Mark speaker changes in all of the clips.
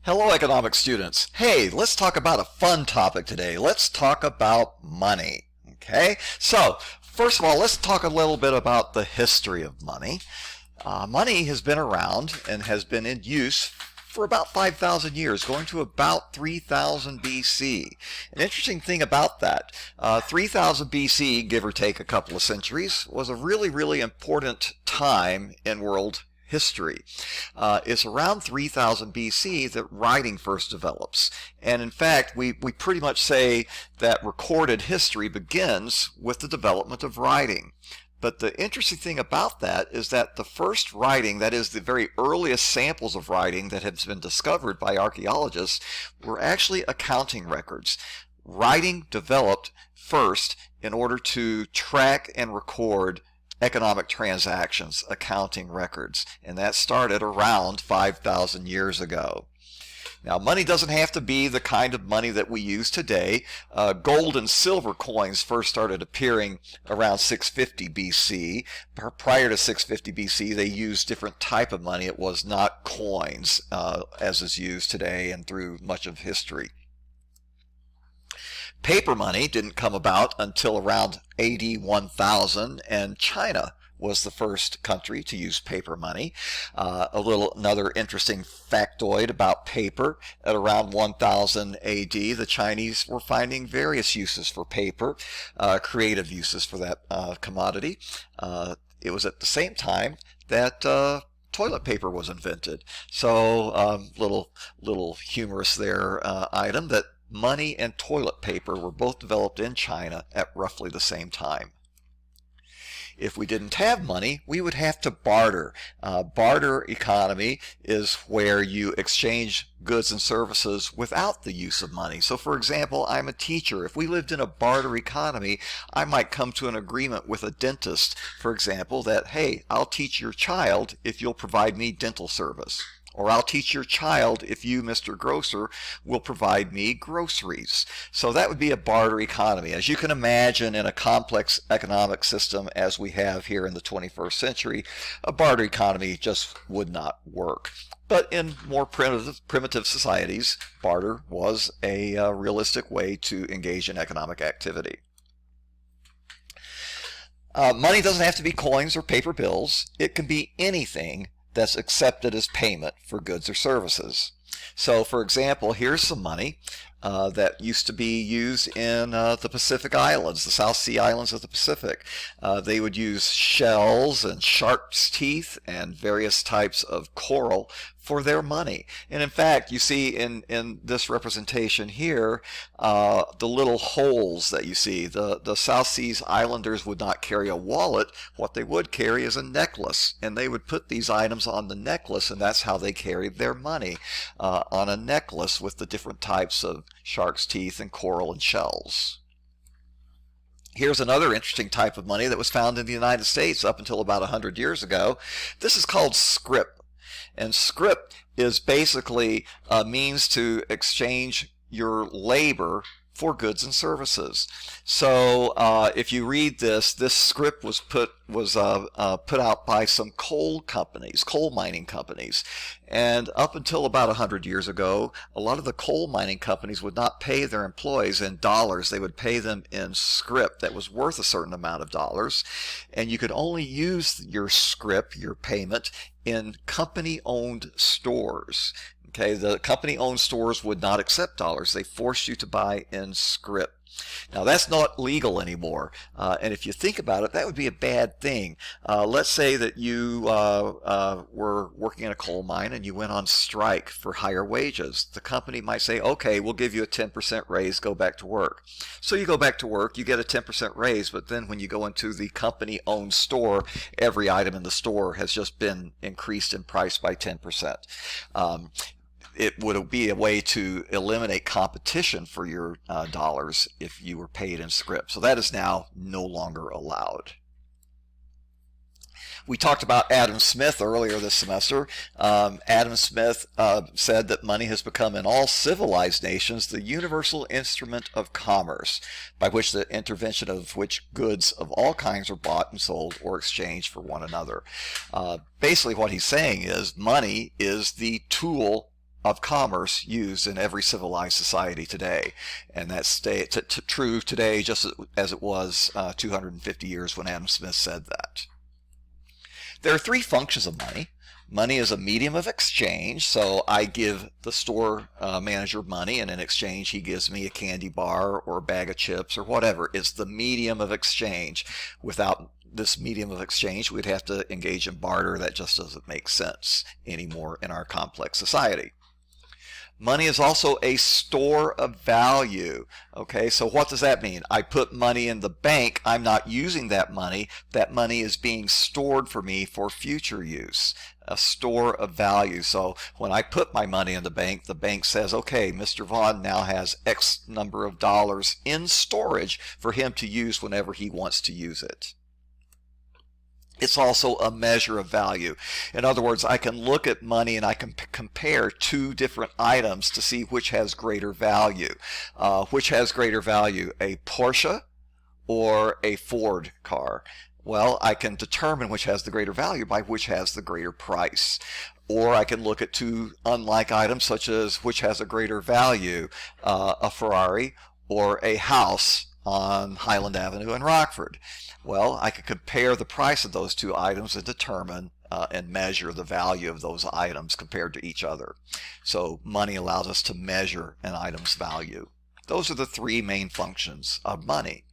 Speaker 1: Hello, economic students. Hey, let's talk about a fun topic today. Let's talk about money. Okay, so first of all, let's talk a little bit about the history of money. Money has been around and has been in use for about 5,000 years, going to about 3000 BC. An interesting thing about that, 3000 BC, give or take a couple of centuries, was a really important time in world history. It's around 3000 BC that writing first develops. And in fact, we pretty much say that recorded history begins with the development of writing. But the interesting thing about that is that the first writing, that is the very earliest samples of writing that have been discovered by archaeologists, were actually accounting records. Writing developed first in order to track and record economic transactions, accounting records, and that started around 5,000 years ago. Now, money doesn't have to be the kind of money that we use today. Gold and silver coins first started appearing around 650 BC. Prior to 650 BC, they used different type of money. It was not coins, as is used today and through much of history. Paper money didn't come about until around AD 1000, and China was the first country to use paper money. Another interesting factoid about paper: at around 1000 AD, the Chinese were finding various uses for paper, creative uses for that commodity. It was at the same time that toilet paper was invented. So little humorous there item that money and toilet paper were both developed in China at roughly the same time. If we didn't have money, we would have to barter. Barter economy is where you exchange goods and services without the use of money. So for example, I'm a teacher. If we lived in a barter economy, I might come to an agreement with a dentist, for example, that, hey, I'll teach your child if you'll provide me dental service. Or I'll teach your child if you, Mr. Grocer, will provide me groceries. So that would be a barter economy. As you can imagine, in a complex economic system as we have here in the 21st century, a barter economy just would not work. But in more primitive societies, barter was a realistic way to engage in economic activity. Money doesn't have to be coins or paper bills. It can be anything that's accepted as payment for goods or services. So for example, here's some money that used to be used in the Pacific Islands, the South Sea Islands of the Pacific. They would use shells and shark's teeth and various types of coral for their money. And in fact, you see in this representation here, the little holes that you see. The South Seas Islanders would not carry a wallet. What they would carry is a necklace, and they would put these items on the necklace, and that's how they carried their money, on a necklace with the different types of shark's teeth and coral and shells. Here's another interesting type of money that was found in the United States up until about 100 years ago. This is called scrip. And scrip is basically a means to exchange your labor for goods and services. So if you read this scrip was put out by some coal mining companies. And up until about 100 years ago, a lot of the coal mining companies would not pay their employees in dollars. They would pay them in scrip that was worth a certain amount of dollars. And you could only use your scrip, your payment, in company-owned stores. Okay, the company-owned stores would not accept dollars. They forced you to buy in scrip. Now that's not legal anymore, and if you think about it, that would be a bad thing. Let's say that you were working in a coal mine and you went on strike for higher wages. The company might say, okay, we'll give you a 10% raise, go back to work. So you go back to work, you get a 10% raise, but then when you go into the company-owned store, every item in the store has just been increased in price by 10%. It would be a way to eliminate competition for your dollars if you were paid in scrip. So that is now no longer allowed. We talked about Adam Smith earlier this semester. Adam Smith said that money has become in all civilized nations the universal instrument of commerce, by which the intervention of which goods of all kinds are bought and sold or exchanged for one another. Basically what he's saying is money is the tool of commerce used in every civilized society today. And that's true today just as it was 250 years when Adam Smith said that. There are three functions of money. Money is a medium of exchange, so I give the store manager money, and in exchange he gives me a candy bar or a bag of chips or whatever. It's the medium of exchange. Without this medium of exchange, we'd have to engage in barter. That just doesn't make sense anymore in our complex society. Money is also a store of value. Okay, so what does that mean? I put money in the bank. I'm not using that money. That money is being stored for me for future use. A store of value. So when I put my money in the bank says, okay, Mr. Vaughn now has X number of dollars in storage for him to use whenever he wants to use it. It's also a measure of value. In other words, I can look at money and I can compare two different items to see which has greater value. Which has greater value, a Porsche or a Ford car? Well, I can determine which has the greater value by which has the greater price. Or I can look at two unlike items, such as which has a greater value, a Ferrari or a house on Highland Avenue in Rockford. Well, I could compare the price of those two items and determine and measure the value of those items compared to each other. So money allows us to measure an item's value. Those are the three main functions of money.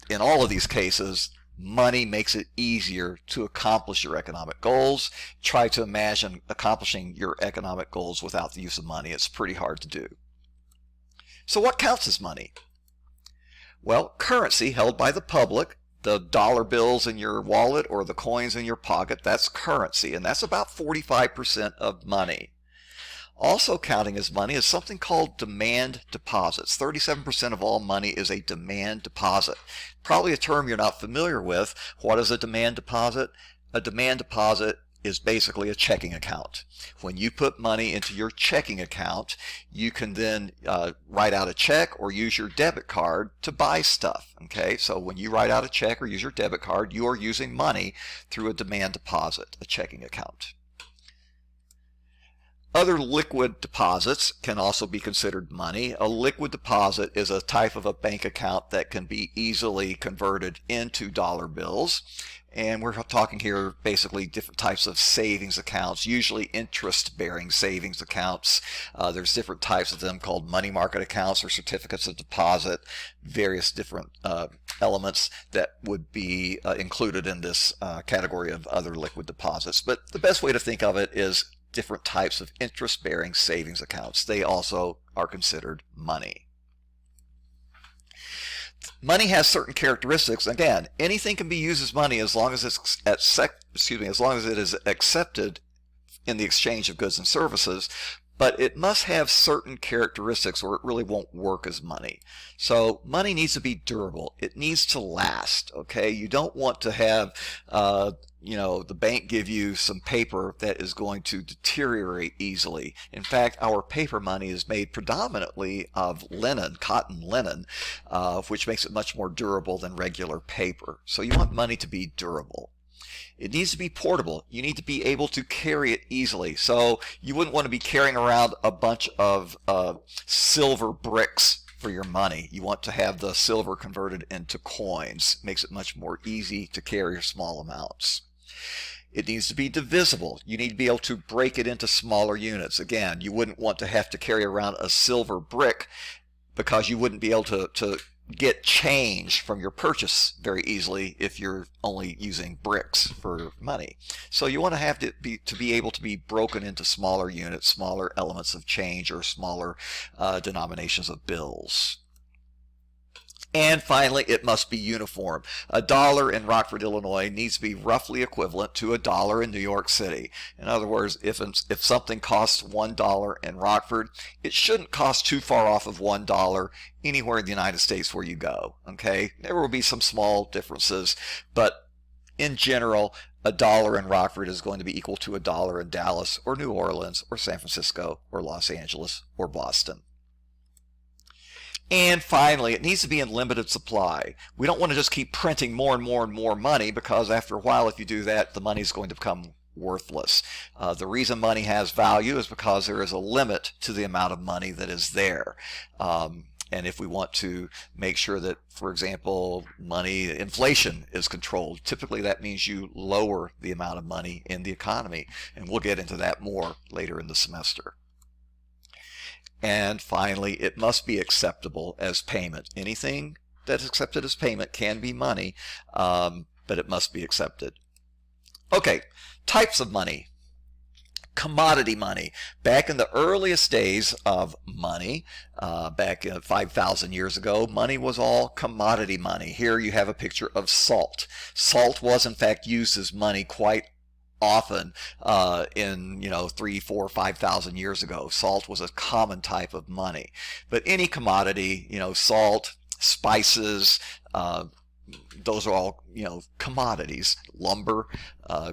Speaker 1: In all of these cases, money makes it easier to accomplish your economic goals. Try to imagine accomplishing your economic goals without the use of money. It's pretty hard to do. So what counts as money? Well, currency held by the public, the dollar bills in your wallet or the coins in your pocket, that's currency, and that's about 45% of money. Also counting as money is something called demand deposits. 37% of all money is a demand deposit. Probably a term you're not familiar with. What is a demand deposit? A demand deposit is basically a checking account. When you put money into your checking account, you can then write out a check or use your debit card to buy stuff. Okay, so when you write out a check or use your debit card, you are using money through a demand deposit, a checking account. Other liquid deposits can also be considered money. A liquid deposit is a type of a bank account that can be easily converted into dollar bills. And we're talking here basically different types of savings accounts, usually interest-bearing savings accounts. There's different types of them called money market accounts or certificates of deposit, various different elements that would be included in this category of other liquid deposits. But the best way to think of it is different types of interest-bearing savings accounts. They also are considered money. Money has certain characteristics. Again, anything can be used as money as long as as long as it is accepted in the exchange of goods and services, but it must have certain characteristics or it really won't work as money. So money needs to be durable. It needs to last. Okay, you don't want to have the bank give you some paper that is going to deteriorate easily. In fact, our paper money is made predominantly of linen, cotton linen, which makes it much more durable than regular paper. So you want money to be durable. It needs to be portable. You need to be able to carry it easily. So you wouldn't want to be carrying around a bunch of silver bricks for your money. You want to have the silver converted into coins. Makes it much more easy to carry small amounts. It needs to be divisible. You need to be able to break it into smaller units. Again, you wouldn't want to have to carry around a silver brick because you wouldn't be able to get change from your purchase very easily if you're only using bricks for money. So you want to have to be able to be broken into smaller units, smaller elements of change, or smaller denominations of bills. And finally, it must be uniform. $1 in Rockford, Illinois needs to be roughly equivalent to $1 in New York City. In other words, if something costs $1 in Rockford, it shouldn't cost too far off of $1 anywhere in the United States where you go. Okay, there will be some small differences, but in general, $1 in Rockford is going to be equal to $1 in Dallas or New Orleans or San Francisco or Los Angeles or Boston. And finally, it needs to be in limited supply. We don't want to just keep printing more and more and more money, because after a while, if you do that, the money is going to become worthless. The reason money has value is because there is a limit to the amount of money that is there. And if we want to make sure that, for example, inflation is controlled, typically that means you lower the amount of money in the economy. And we'll get into that more later in the semester. And finally, it must be acceptable as payment. Anything that's accepted as payment can be money, but it must be accepted. Okay, types of money. Commodity money. Back in the earliest days of money, back 5,000 years ago, money was all commodity money. Here you have a picture of salt. Salt was in fact used as money quite often in 3, 4, 5,000 years ago. Salt was a common type of money. But any commodity, salt, spices, those are all commodities. Lumber,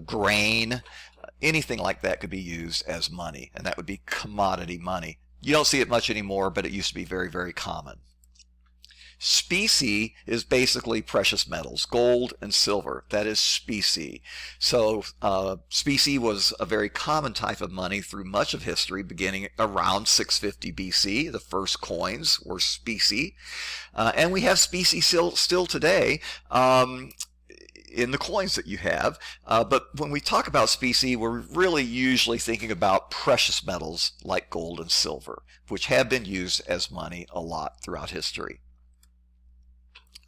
Speaker 1: grain, anything like that could be used as money, and that would be commodity money. You don't see it much anymore, but it used to be very, very common. Specie is basically precious metals, gold and silver. That is specie. So specie was a very common type of money through much of history, beginning around 650 BC. The first coins were specie. And we have specie still today. In the coins that you have, but when we talk about specie, we're really usually thinking about precious metals like gold and silver, which have been used as money a lot throughout history.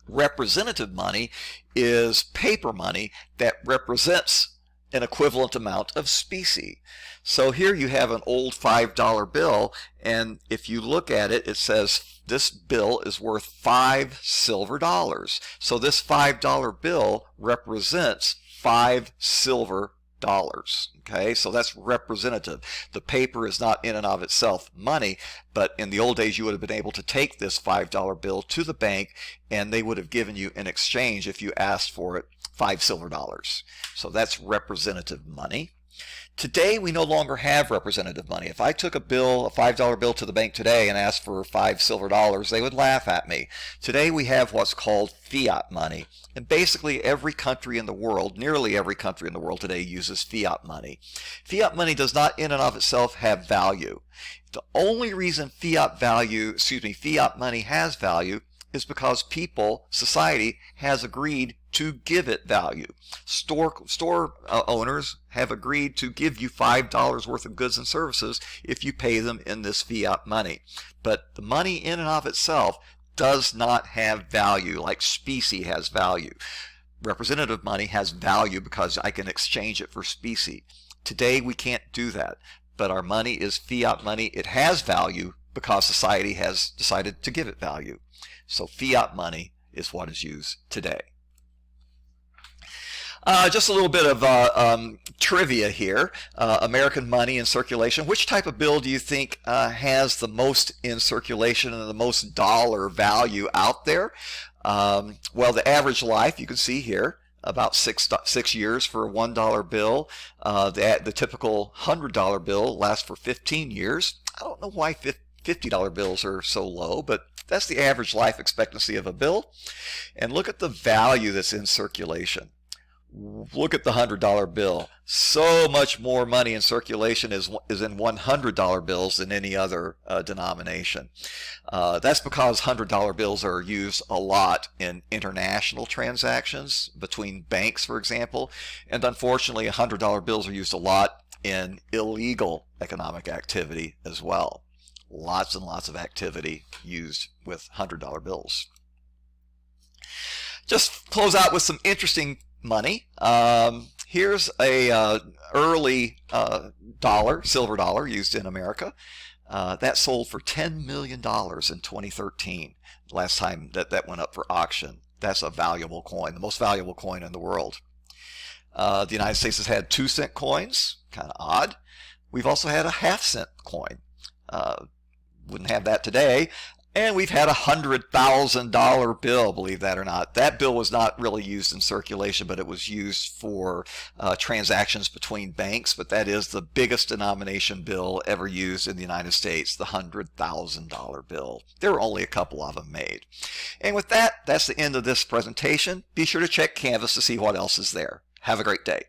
Speaker 1: Representative money is paper money that represents an equivalent amount of specie. So here you have an old $5 bill, and if you look at it, it says this bill is worth 5 silver dollars. So this $5 bill represents 5 silver dollars. Okay, so that's representative. The paper is not in and of itself money, but in the old days you would have been able to take this $5 bill to the bank and they would have given you in exchange, if you asked for it, 5 silver dollars. So that's representative money. Today we no longer have representative money. If I took a $5 bill to the bank today and asked for 5 silver dollars, they would laugh at me. Today we have what's called fiat money. And basically every country in the world, nearly every country in the world today, uses fiat money. Fiat money does not in and of itself have value. The only reason fiat money has value is because society has agreed to give it value. Store owners have agreed to give you $5 worth of goods and services if you pay them in this fiat money. But the money in and of itself does not have value like specie has value. Representative money has value because I can exchange it for specie. Today we can't do that, but our money is fiat money. It has value because society has decided to give it value. So fiat money is what is used today. Just a little bit of trivia here. American money in circulation. Which type of bill do you think has the most in circulation and the most dollar value out there? Well, the average life, you can see here, about six years for a $1 bill. The typical $100 bill lasts for 15 years. I don't know why $50 bills are so low, but that's the average life expectancy of a bill. And look at the value that's in circulation. Look at the $100 bill. So much more money in circulation is in $100 bills than any other denomination. That's because $100 bills are used a lot in international transactions between banks, for example. And unfortunately, $100 bills are used a lot in illegal economic activity as well. Lots and lots of activity used with $100 bills. Just close out with some interesting money. Here's a early silver dollar used in America. That sold for $10 million in 2013, last time that went up for auction. That's a valuable coin, the most valuable coin in the world. The United States has had 2-cent coins, kind of odd. We've also had a half-cent coin. Wouldn't have that today. And we've had a $100,000 bill, believe that or not. That bill was not really used in circulation, but it was used for transactions between banks. But that is the biggest denomination bill ever used in the United States, the $100,000 bill. There were only a couple of them made. And with that, that's the end of this presentation. Be sure to check Canvas to see what else is there. Have a great day.